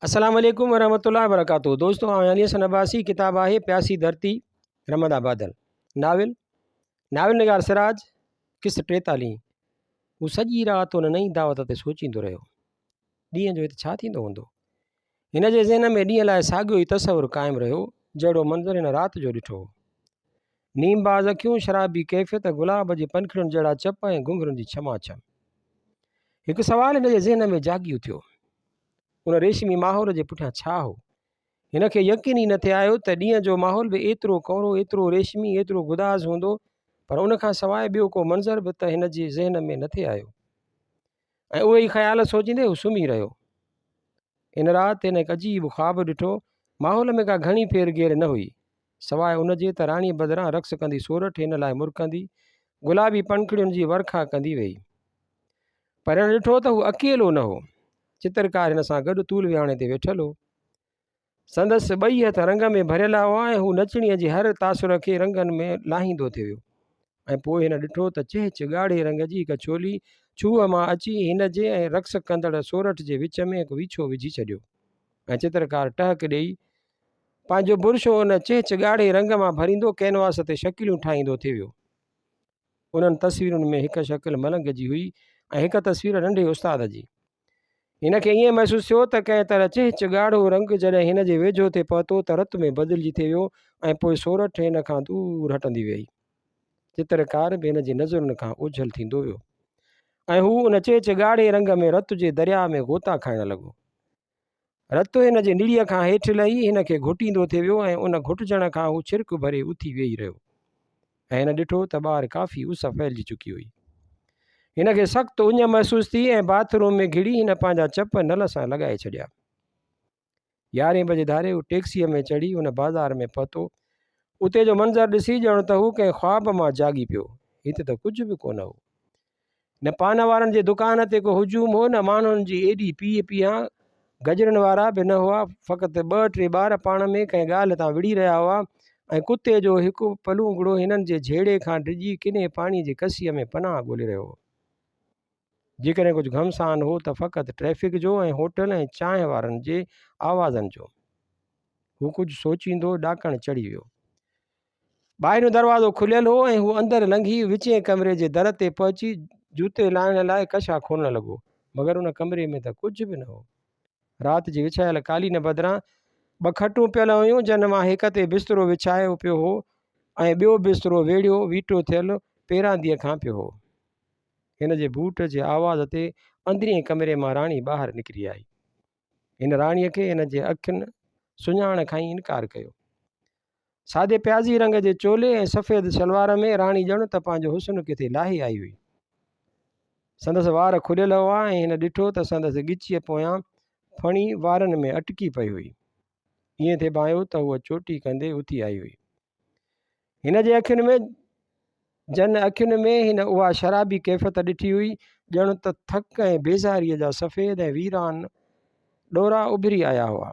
अस्सलाम वालेकुम वरहमतुल्लाहि वबरकातुहू। दोस्तों अली हसन अब्बासी किताब है प्यासी धरती रमदा बादल नाविल नाविल निगार सिराज किस 43। हू सॼी राति उन नई दावत ते सोचींदो रहियो, ॾींहं जो हिते छा थींदो हूंदो। हिन जे ज़हन में ॾींहं लाइ साॻियो ई तसवुरु क़ाइमु रहियो जहिड़ो मंज़रु हिन राति जो ॾिठो। नीमबाज़ अखियूं, शराबी कैफ़ियत, गुलाब जी पनखड़ियुनि जहिड़ा चप ऐं घुंघरुनि जी छमाछम। हिकु सुवालु हिन जे ज़हन में जागी उथियो, उन रेशमी माहौल जे पुठियां छा हो। हिन खे यकीन ई न थे आयो त ॾींहं जो माहौल बि एतिरो कौरो, एतिरो रेशमी, एतिरो गुदाज़ हूंदो, पर उन खां सवाइ ॿियो को मंज़र बि त हिन जे ज़हन में न थे आयो ऐं उहे ई ख़्याल सोचींदे हू सुम्ही रहियो। इन राति हिन हिकु अजीब ख़्वाबु ॾिठो। माहौल में का घणी फेर घेर न हुई, सवाइ उन जे त राणीअ बदिरां रक़्स कंदी सोरठ हिन लाइ मुरकंदी, गुलाबी पनखड़ियुनि जी वर्खा कंदी वेई। पर हिन ॾिठो त हू अकेलो न हो, चित्रकार हिन सां गॾु तूल विहाणे ते वेठल हो। संदसि ॿई हथ रंग में भरियल हुआ ऐं हू नचणीअ जी हर तासुर खे रंगनि में लाहींदो थियो वियो। ऐं पोइ हिन ॾिठो त चहच ॻाढ़े रंग जी हिकु छोली छूह मां अची हिन जे ऐं रक़्स कंदड़ सोरठ जे विच में हिकु वीछो विझी छॾियो ऐं चित्रकार टहक ॾेई पंहिंजो बुरशो उन चहच ॻाढ़े रंग मां भरींदो कैनवास ते शकिलियूं ठाहींदो थियो वियो। उन्हनि तस्वीरुनि में हिकु शकिल मलंग जी हुई ऐं हिकु तस्वीर नंढे उस्ताद जी। हिन खे ईअं महसूसु थियो त कंहिं तरह चहच ॻाढ़ो रंग जॾहिं हिन जे वेझो ते पहुतो त रत में बदिलजी थी वियो ऐं पोइ सोरठ हिन खां दूर हटंदी वई। चित्रकार बि हिन जी नज़रुनि खां ओझल थींदो वियो ऐं हू उन चहच ॻाढ़े रंग में रत जे दरिया में गोता खाइण लॻो। रत हिन जे निड़ीअ खां हेठि लही हिन खे घुटींदो थी वियो ऐं उन घुटिजण खां हू छिरक भरे उथी वेही रहियो ऐं हिन ॾिठो त ॿाहिरि काफ़ी उस फैलिजी चुकी हुई। हिन खे सख़्तु उञ महसूसु थी ऐं बाथरूम में घिड़ी हिन पंहिंजा चप नल सां लॻाए छॾिया। 11 बजे धारे हू टैक्सीअ में चढ़ी हुन बाज़ार में पहुतो। उते जो मंज़रु ॾिसी ॼण त हू कंहिं ख़्वाब मां जागी पियो। हिते त कुझु बि कोन हो, न पान वारनि जे दुकान ते को हुजूम हो, न माण्हुनि जी एॾी पीअ पीआ, गजरनि वारा बि न हुआ। फ़क़ति 2-3 ॿार पाण में कंहिं ॻाल्हि तां विड़ी रहिया हुआ ऐं कुते जो हिकु पलूंगड़ो हिननि जे झेड़े खां डिॼी किने पाणी जी कसीअ में पनाह ॻोल्हे रहियो हो। जेकॾहिं कुझु घमसान हो त फ़क़ति ट्रैफ़िक जो ऐं होटल ऐं चांहि वारनि जे आवाज़नि जो। हू कुझु सोचींदो ॾाकणु चढ़ी वियो। ॿाहिरियों दरवाज़ो खुलियल हो ऐं हू अंदरि लंघी विचें कमरे जे दर ते पहुची जूते लाहिण लाइ कछा खोलण लॻो, मगर उन कमरे में त कुझु बि न हो। राति जी विछायल कालीन बदिरां 2 खटूं पियल हुयूं, जिन मां हिक ते बिस्तरो विछायो पियो हो ऐं ॿियो बिस्तरो वेड़ियो वीटो थियल पेरांदीअ खां पियो हो। हिन जे बूट जे आवाज़ ते अंदरीं कमरे मां राणी ॿाहिरि निकिरी आई। हिन राणीअ खे हिन जे अखियुनि सुञाण खां ई इनकार कयो। सादे प्याज़ी रंग जे चोले ऐं सफ़ेद सलवार में राणी ॼण त पंहिंजो हुस्न किथे लाहे आई हुई। संदसि वार खुलियल हुआ ऐं हिन ॾिठो त संदसि ॻिचीअ पोयां फणी वारनि में अटकी पई हुई। ईअं थिए आयो त उहा चोटी कंदे उथी आई हुई। हिन जे अखियुनि में हिन उहा शराबी कैफ़ियत ॾिठी हुई, ॼण त थक ऐं बेज़ारीअ जा सफ़ेद ऐं वीरान ॾोरा उभरी आया हुआ।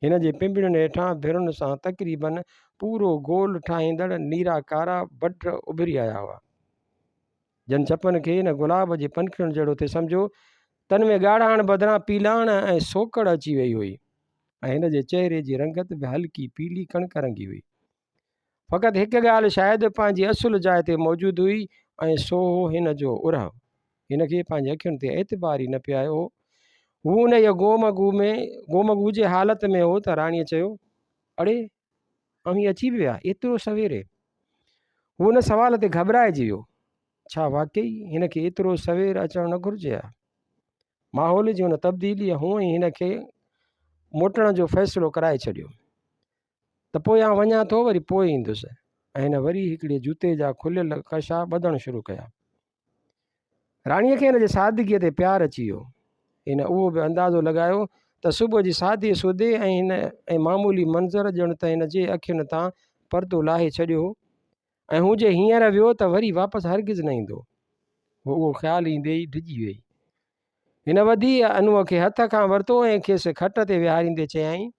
हिन जे पिंबड़ियुनि हेठां भिरुनि सां तक़रीबन पूरो गोल ठाहींदड़ नीरा कारा बट उभरी आया हुआ। जन चपनि खे हिन गुलाब जे पनखड़ियुनि जहिड़ो थे सम्झो, तन में ॻाढ़ाण बदिरां पीलाण ऐं सोकड़ अची वई हुई ऐं हिन जे चहिरे जी रंगत बि हल्की पीली कणिक रंगी हुई। फ़क़ति हिकु ॻाल्हि शायदि पंहिंजी असुलु जाइ ते मौजूदु हुई ऐं सो हो हिन जो उरह। हिन खे पंहिंजे अखियुनि ते एतबार ई न पियायो हो। हू उन जे गोमगू जे हालत में हो त राणीअ चयो, अड़े अमी अची बि विया एतिरो सवेरे। हू उन सवाल ते घबराइजी वियो। छा वाकई हिन खे एतिरो सवेर अचणु न घुरिजे हा? माहौल जी हुन तब्दीलीअ हूअं ई हिन खे मोटण जो फ़ैसिलो कराए छॾियो त पोयां वञा थो, वरी पोइ ईंदुसि। ऐं हिन वरी हिकिड़े जूते जा खुलियल कशा ॿधणु शुरू कया। राणीअ खे हिन जे सादगीअ ते प्यारु अची वियो। हिन उहो बि अंदाज़ो लॻायो त सुबुह जी सादे सूदे ऐं मामूली मंज़र ॼण त हिन जे अखियुनि तां परदो लाहे छॾियो हो ऐं हू जे हींअर वियो त वरी वापसि हरगिज़ न ईंदो। उहो ख़्यालु ईंदे ई डिॼी वई। हिन वधी अनूअ खे हथ खां वरितो ऐं खेसि खट ते विहारींदे चयाईं,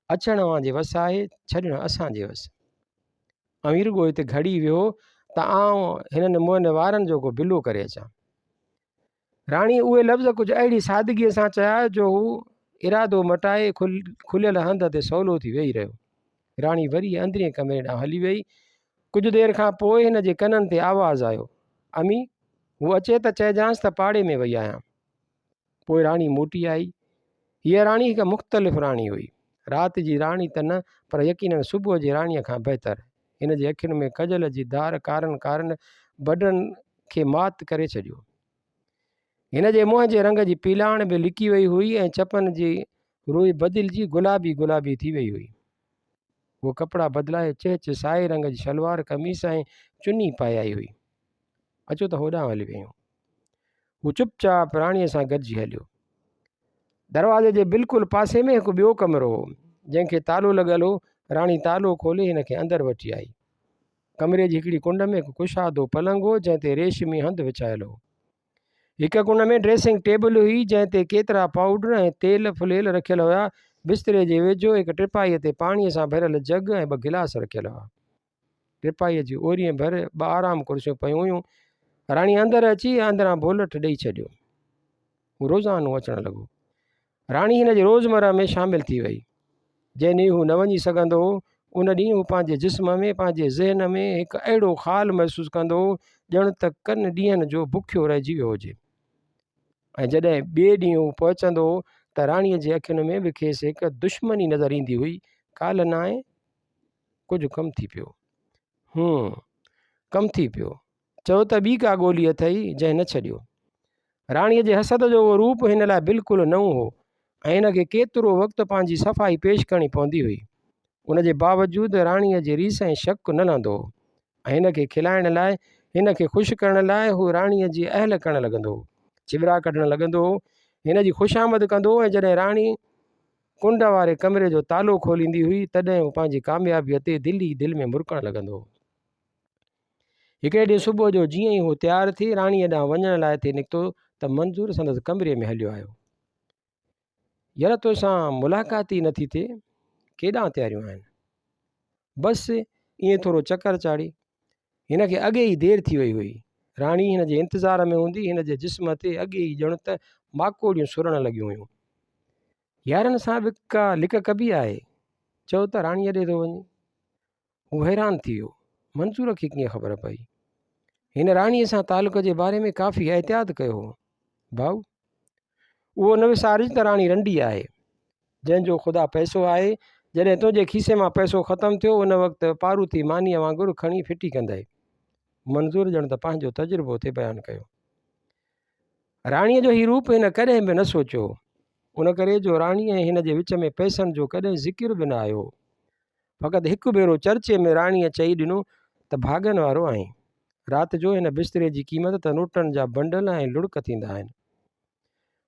अचण अव्हां जे वस आहे, छॾणु असांजे वस। अमीर रुॻो हिते घड़ी वियो त आउं हिननि मुंहनि वारनि जो को बिलो करे अचां। राणी उहे लफ़्ज़ कुझु अहिड़ी सादगीअ सां चया जो हू इरादो मटाए खुलियल हंध ते सवलो थी वेही रहियो। राणी वरी अंदरे कमरे ॾांहुं हली वई। कुझु देरि खां पोइ हिन जे कननि ते आवाज़ु आयो, अमी हू अचे त चइजांसि त पाड़े में वई आहियां। पोइ राणी मोटी आई। हीअ राणी हिकु मुख़्तलिफ़ राणी हुई। राति जी राणी त न, पर यकीनन सुबुह जी राणीअ खां बहितर। हिन जे अखियुनि में कजल जी धार कारन कारन बडनि खे मात करे छॾियो। हिन जे मुंहं जे रंग जी पीलाण बि लिकी वई हुई ऐं चपनि जी रुई बदिलजी गुलाबी गुलाबी थी वई हुई। वो कपिड़ा बदिलाए चेच साए रंग जी शलवार कमीस ऐं चुनी पाए आई हुई। अचो त होॾां हली वियूं। हू चुपचाप राणीअ सां गॾिजी हलियो। दरवाज़े जे बिल्कुलु पासे में हिकु ॿियो कमरो हो जंहिंखे तालो लॻल हो। राणी तालो खोले हिन खे अंदरि वठी आई। कमरे जी हिकिड़ी कुंड में हिकु कुशादो पलंग हो जंहिं ते रेशमी हंधु विछायल हो। हिकु कुंड में ड्रेसिंग टेबल हुई जंहिं ते केतिरा पाउडर ऐं तेल फुलेल रखियल हुआ। बिस्तरे जे वेझो हिकु टिपाईअ ते पाणीअ सां भरियल जग ऐं 2 गिलास रखियल हुआ। टिपाईअ जी ओरीअ भर 2 आराम कुर्सियूं पयूं हुयूं। राणी अंदरि अची अंदरां भोलट ॾेई छॾियो। हू रोज़ानो अचणु लॻो। राणी हिन जे रोज़मर्रा में शामिलु थी वई। जंहिं ॾींहुं हू न वञी सघंदो हो उन ॾींहुं हू पंहिंजे जिस्म में पंहिंजे ज़हन में हिकु अहिड़ो ख़ाल महसूसु कंदो हो ॼण त कनि ॾींहंनि जो बुखियो रहिजी वियो हुजे। ऐं जॾहिं ॿिए ॾींहुं हू पहुचंदो हो त राणीअ जे अखियुनि में बि खेसि हिकु दुश्मनी नज़र ईंदी हुई। काल न आहे, कुझु कमु थी पियो। कमु थी पियो। चओ त ॿी का ॻोल्ही अथई जंहिं न छॾियो। राणीअ जे हसद जो उहो रूप हिन लाइ बिल्कुलु नओं हो ऐं हिन खे केतिरो वक़्तु पंहिंजी सफ़ाई पेश करणी पवंदी हुई। उन जे बावजूदि राणीअ जे रीस ऐं शक न लहंदो हो ऐं हिन खे खिलाइण लाइ, हिन खे ख़ुशि करण लाइ हू राणीअ जी अहल करणु लॻंदो हो, चिबड़ा कढणु लॻंदो हो, हिन जी ख़ुशामद कंदो। ऐं जॾहिं राणी कुंड वारे कमरे जो तालो खोलींदी हुई तॾहिं हू पंहिंजी कामयाबीअ ते दिलि ई दिलि में मुरकणु लॻंदो हो। हिकिड़े ॾींहुं सुबुह जो जीअं ई हू तयारु थी राणीअ ॾांहुं वञण लाइ थिए निकितो त मंज़ूर संदसि कमरे में हलियो आयो। यार तोसां मुलाक़ात ई नथी थिए, केॾां तयारियूं आहिनि? बसि ईअं थोरो चकर चाढ़ी। हिन खे अॻे ई देरि थी वई हुई। राणी हिन जे इंतज़ार में हूंदी। हिन जे जिस्म ते अॻे ई ॼण त माकोड़ियूं सुरण लॻियूं हुयूं। यारनि सां बि का लिक कबी आहे? चओ त राणीअ ॾे थो वञे। हू हैरान थी वियो। मंज़ूर खे कीअं ख़बर पई? हिन राणीअ सां तालुक जे बारे में काफ़ी एहतियात कयो हो। भाऊ उहो न विसारिज त राणी रंडी आहे। जंहिंजो ख़ुदा पैसो आहे, जॾहिं तुंहिंजे खीसे मां पैसो ख़तमु थियो उन वक़्तु पारूथी मानीअ वांगुरु खणी फिटी कंदई। मंज़ूर ॼण त पंहिंजो तजुर्बो ते बयानु कयो। राणीअ जो हीउ रूप हिन कॾहिं बि न सोचियो, उन करे जो राणी ऐं हिन जे विच में पैसनि जो कॾहिं ज़िक्र बि न आयो। फ़क़ति हिकु भेरो चर्चे में राणीअ चई ॾिनो त भाॻनि वारो आहीं। राति जो हिन बिस्तरे जी क़ीमत त नोटनि जा बंडल ऐं लुड़क थींदा आहिनि।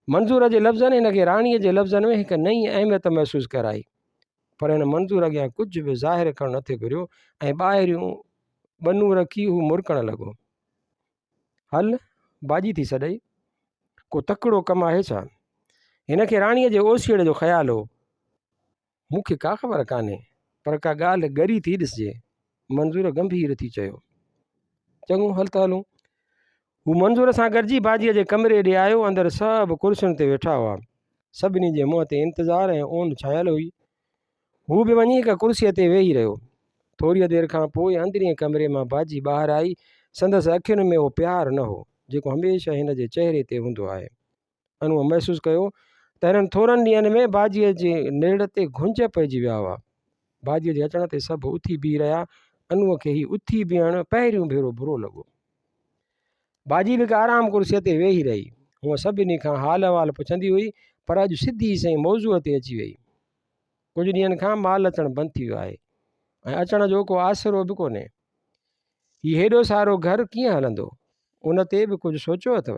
मंज़ूर जे लफ़्ज़नि हिन खे राणीअ जे लफ़्ज़नि में हिकु नई अहमियत महसूसु कराई। पर हिन मंज़ूर अॻियां कुझु बि ज़ाहिर करणु नथे घुरियो ऐं ॿाहिरियूं बनूं रखी हू मुरकणु लॻो। हल बाजी थी सॾई, को तकिड़ो कमु आहे छा? हिन खे राणीअ जे ओसीड़े जो ख़्यालु हो। मूंखे का ख़बर कान्हे, पर का ॻाल्हि ॻरी थी ॾिसजे। मंज़ूर गंभीर थी चयो। चङो हल त हलूं। हू मंज़ूर सां गॾिजी बाजीअ जे कमरे ॾे आयो। अंदरि सभु कुर्सियुनि ते वेठा हुआ। सभिनी जे मुंहं ते इंतज़ार ऐं ओन छायल हुई। हू बि वञी हिकु कुर्सीअ ते वेही रहियो। थोरी देरि खां पोइ अंदरीं कमरे मां बाजी ॿाहिरि आई। संदसि अखियुनि में उहो प्यारु न हो जेको हमेशह हिन जे चहिरे ते हूंदो आहे। अनूअ महसूसु कयो त हिननि थोरनि ॾींहंनि में बाजीअ जे नेड़ ते घुंज पइजी विया हुआ। बाजीअ जे अचण ते सभु उथी बीह रहिया। अनूअ खे ई उथी बीहणु पहिरियों भेरो बुरो लॻो। बाजी बि हिकु आराम कुर्सीअ ते वेही रही। हूअ सभिनी खां हाल अहिवाल पुछंदी हुई, पर अॼु सिधी सही मौज़ूअ ते अची वई। कुझु ॾींहंनि खां माल अचणु बंदि थी वियो आहे ऐं अचण जो को आसिरो बि कोन्हे। हीउ हेॾो सारो घरु कीअं हलंदो? उन ते बि कुझु सोचियो अथव?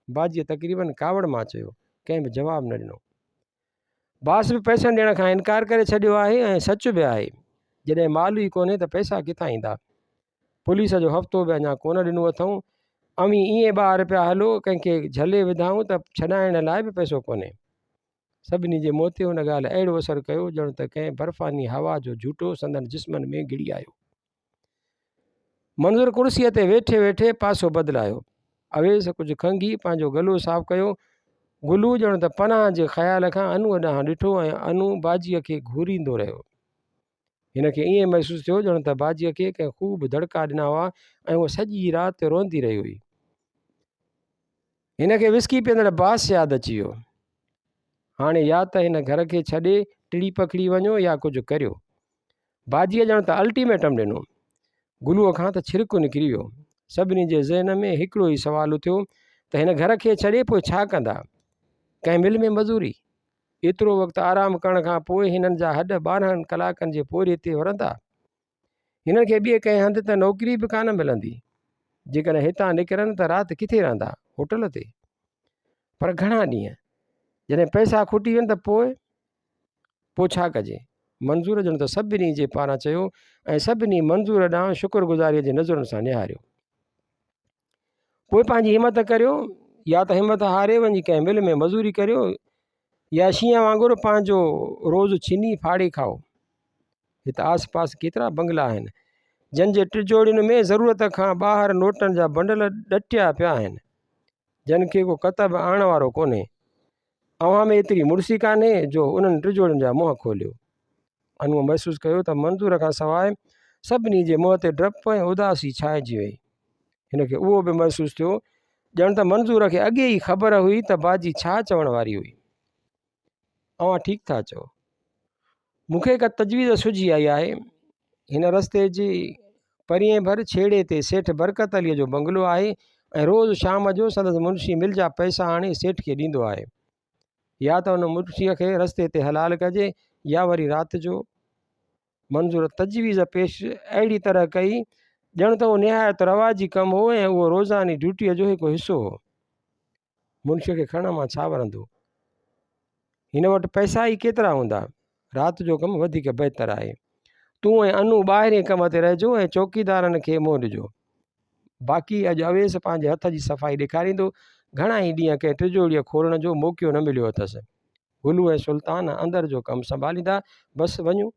बाजीअ तक़रीबन कावड़ मां चयो। कंहिं बि जवाबु न ॾिनो। बास बि पैसनि ॾियण खां इनकार करे छॾियो आहे ऐं सच बि आहे। जॾहिं माल ई कोन्हे त पैसा किथां ईंदा? पुलिस जो हफ़्तो बि अञा कोन ॾिनो अथऊं। अमी ईअं ॿार पिया हलो, कंहिंखे झले विधाऊं त छॾाइण लाइ बि पैसो कोन्हे। सभिनी जे मुंहं ते हुन ॻाल्हि अहिड़ो असरु कयो ॼण त कंहिं बर्फ़ानी हवा जो झूठो संदनि जिस्मनि में गिड़ी आयो। मंज़ूर कुर्सीअ ते वेठे वेठे पासो बदिलायो। अवेस कुझु खंघी पंहिंजो गलो साफ़ु कयो। गुलू ॼण त पनाह जे ख़्याल खां अनूअ ॾांहुं ॾिठो ऐं अनू बाजीअ खे घूरींदो रहियो। हिनखे ईअं महसूसु थियो ॼण त बाजीअ खे कंहिं ख़ूब धड़का ॾिना हुआ ऐं उहा सॼी राति रोंदी रही हुई। हिनखे विस्की पीअंदड़ बास यादि अची वियो। हाणे या त हिन घर खे छॾे टिड़ी पकड़ी वञो या कुझु करियो। बाजीअ ॼण त अल्टीमेटम ॾिनो। गुलूअ खां त छिरिको निकिरी वियो। सभिनी जे ज़हन में हिकिड़ो ई सुवालु उथियो त हिन घर खे छॾे पोइ छा कंदा? कंहिं मिल में मज़ूरी? एतिरो वक़्तु आराम करण खां पोइ हिननि जा हॾ 12 कलाकनि जे पोरे ते वरंदा? हिननि खे ॿिए कंहिं हंधि त नौकिरी बि कान मिलंदी। जेकॾहिं हितां निकिरनि त राति किथे रहंदा? होटल ते। पर घणा ॾींहं? जॾहिं पैसा खुटी वञनि त पोइ छा कजे? मंज़ूर ॼण त सभिनी जे पारां चयो ऐं सभिनी मंज़ूर ॾांहुं शुक्रगुज़ारीअ जे नज़रुनि सां निहारियो। पोइ पंहिंजी हिमत करियो, या त हिमत हारे वञी कंहिं मिल में मज़ूरी करियो या शींहं वांगुरु पंहिंजो रोज़ु छिनी फाड़े खाओ। हिते आस पास केतिरा बंगला आहिनि जंहिंजे टिजोड़ियुनि में ज़रूरत खां ॿाहिरि नोटनि जा बंडल ॾटिया पिया आहिनि, जिन खे को कतब आणण वारो कोन्हे। अव्हां में एतिरी मुड़सी कान्हे जो उन्हनि टिजोड़ियुनि जा मुंहं खोलियो। अनूअ महसूसु कयो त मंज़ूर खां सवाइ सभिनी जे मुंहं ते डपु ऐं उदासी छाइजी वई। हिनखे उहो बि महसूसु थियो ॼण त मंज़ूर खे अॻे ई ख़बर हुई त बाजी छा चवण वारी हुई। अव्हां ठीकु था चओ। मूंखे हिकु तजवीज़ सुझी आई आहे। हिन रस्ते जी परीअं भर छेड़े ते सेठ बरकत अलीअ जो बंगलो आहे ऐं रोज़ु शाम जो संदसि मुंशी मिल जा पैसा आणे सेठ खे ॾींदो आहे। या त हुन मुंशीअ खे रस्ते ते हलाल कजे या वरी राति जो। मंज़ूर तजवीज़ पेश अहिड़ी तरह कई ॼण त उहो निहायत रवाजी कमु हो ऐं उहो रोज़ानी ड्यूटीअ जो हिकु हिसो हो। मुंशीअ खे खणण मां छा वणंदो? हिन वटि पैसा ई केतिरा हूंदा? राति जो कमु वधीक बहितर आहे। तूं ऐं अनू ॿाहिरें कम ते रहिजो ऐं चौकीदारनि खे मुंहुं ॾिजो। बाक़ी अॼु अवेस पंहिंजे हथ जी सफ़ाई ॾेखारींदो। घणा ई ॾींहं कंहिं टिजोड़ीअ खोलण जो मौक़ो न मिलियो अथसि। गुलू ऐं सुल्तान अंदरि जो कमु संभालींदा। बसि वञूं।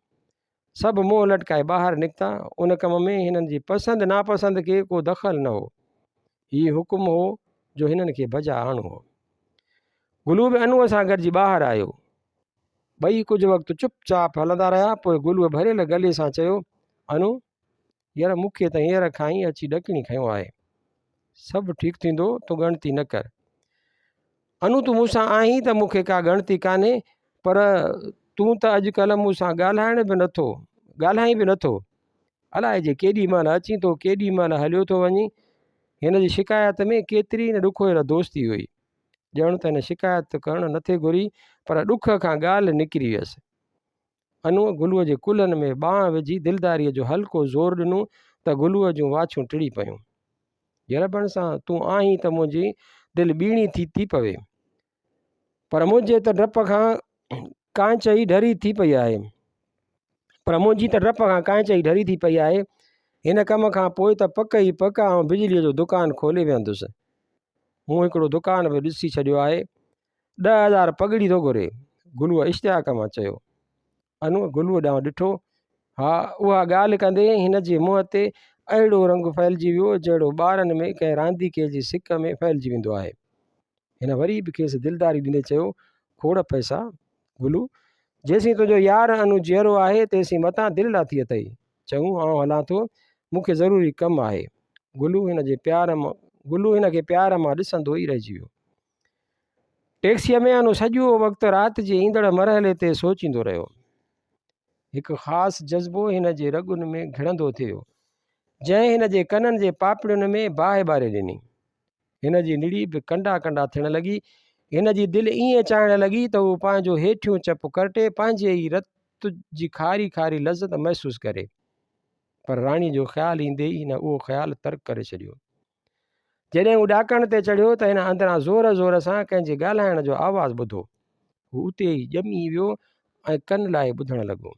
सभु मुंहुं लटकाए ॿाहिरि निकिता। उन कम में हिननि जी पसंदि नापसंदि खे को दख़ल न हो। हीउ हुकुम हो जो हिननि खे भॼा आणो हो। गुलू बि अनूअ सां गॾिजी ॿाहिरि आयो। ॿई कुझु वक़्तु चुपचाप हलंदा रहिया। पोइ गुलूअ भरियल गले सां चयो, अनू यार मूंखे त हींअर खां ई अची ॾकिणी खंयो आहे। सभु ठीकु थींदो, तूं ॻणती न कर। अनू तूं मूंसां आहीं त मूंखे का ॻणती कान्हे, पर तूं त अॼुकल्ह मूंसां ॻाल्हाईं बि नथो। अलाए जे केॾी महिल अची थो केॾी महिल हलियो थो वञी। हिन जी शिकायत में केतिरी न ॾुखोड़ दोस्ती हुई। ॼण त हिन शिकायत करणु नथे घुरी, पर ॾुख खां ॻाल्हि निकिरी वियसि। अनूअ गुलूअ जे कुल्हनि में ॿांह विझी दिलदारीअ जो हल्को ज़ोर ॾिनो त गुलूअ जूं वाछूं टिड़ी पयूं। जरबण सां तूं आहीं त मुंहिंजी दिलि ॿीणी थी पवे, पर मुंहिंजे त डप खां कांच ई ढरी थी पई आहे। हिन कम खां पोइ त पक ई पक आउं बिजलीअ जो दुकानु खोले वेहंदुसि। मूं हिकिड़ो दुकानु बि ॾिसी छॾियो आहे। 10,000 पगड़ी थो घुरे, गुलूअ इश्तियाक मां चयो। अनूअ गुलूअ ॾांहुं ॾिठो। हा, उहा ॻाल्हि कंदे हिन जे मुंहं ते अहिड़ो रंग फैलिजी वियो जहिड़ो ॿारनि में कंहिं रांदीके जी सिक में फैलिजी वेंदो आहे। हिन वरी बि खेसि दिलदारी ॾींदे चयो, खोड़ पैसा गुलू, जेसीं तुंहिंजो यार अनू जीअरो आहे तेसीं मतां दिलि लाथी अथई। चङो, आउं हलां थो, मूंखे ज़रूरी कमु आहे। गुलू हिन खे प्यार मां ॾिसंदो ई रहिजी वियो। टैक्सीअ में अनू सॼो वक़्तु राति जे ईंदड़ मरहले ते सोचींदो रहियो। हिकु ख़ासि जज़्बो हिन जे रॻुनि में घिड़ंदो थियो, जंहिं हिन जे कननि जे पापड़ियुनि में बाहि ॿारे ॾिनी। हिन जी निड़ी बि कंडा कंडा थियण लॻी। हिन जी दिलि ईअं चाहिण लॻी त उहो पंहिंजो हेठियों चप करटे पंहिंजे ई रत जी खारी खारी लज़त महसूसु करे। पर राणी जो ख़्यालु ईंदे ई हिन उहो ख़्यालु तर्क करे छॾियो। जॾहिं हू ॾाकण ते चढ़ियो त हिन अंदरां ज़ोर ज़ोर सां कंहिंजे ॻाल्हाइण जो आवाज़ु ॿुधो। हू उते ई ॼमी वियो ऐं कन लाइ ॿुधणु लॻो।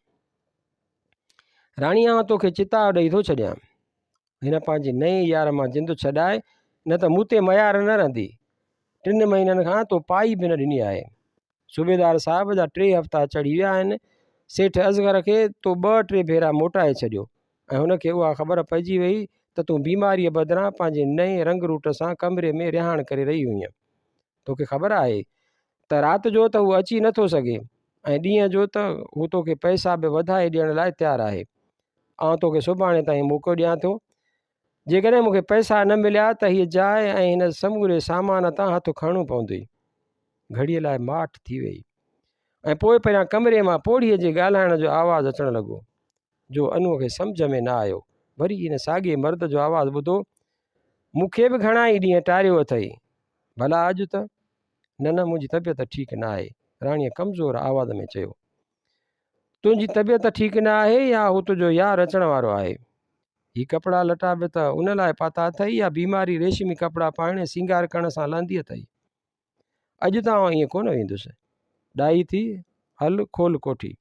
राणी, आउं तोखे चिताव ॾेई थो छॾियां। हिन पंहिंजे नए यार मां जिंदु छॾाए, न त मूं ते मयार न रहंदी। 3 महीननि खां तो पाई बि न ॾिनी आहे। सूबेदार साहिब जा 3 हफ़्ता चढ़ी विया आहिनि। सेठ असगर खे तो 2-3 भेरा मोटाए छॾियो ऐं हुनखे उहा ख़बर पइजी वई त तूं बीमारीअ बदिरां पंहिंजे नए रंग रूट सां कमरे में रिहाण करे रही हुईअं। तोखे ख़बर आहे त राति जो त हू अची नथो सघे ऐं ॾींहं जो त हू तोखे पैसा बि वधाए ॾियण लाइ तयारु आहे। आउं तोखे सुभाणे ताईं मौक़ो ॾियां थो। जेकॾहिं मूंखे पैसा न मिलिया त हीअ जाइ ऐं हिन समूरे सामान तां हथु खणणो पवंदई। घड़ीअ लाइ माठ थी वई ऐं पोइ पहिरियां कमरे मां पोड़ीअ जे ॻाल्हाइण जो आवाज़ु अचणु लॻो जो अनूअ खे सम्झ में न आयो। वरी हिन साॻिए मर्द जो आवाज़ु ॿुधो, मूंखे बि घणा ई ॾींहं टारियो अथई, भला अॼु त? न मुंहिंजी तबियत ठीकु न आहे, राणीअ कमज़ोर आवाज़ में चयो। तुंहिंजी तबियत ठीकु न आहे या हू तुंहिंजो यार अचण वारो आहे? ही कपिड़ा लटा बि त उन लाइ पाता अथई या बीमारी रेशमी कपिड़ा पाइण सिंगार करण सां लहंदी अथई? अॼु त आउं ईअं कोन वेंदुसि, ॾाई थी, हल खोल कोठी।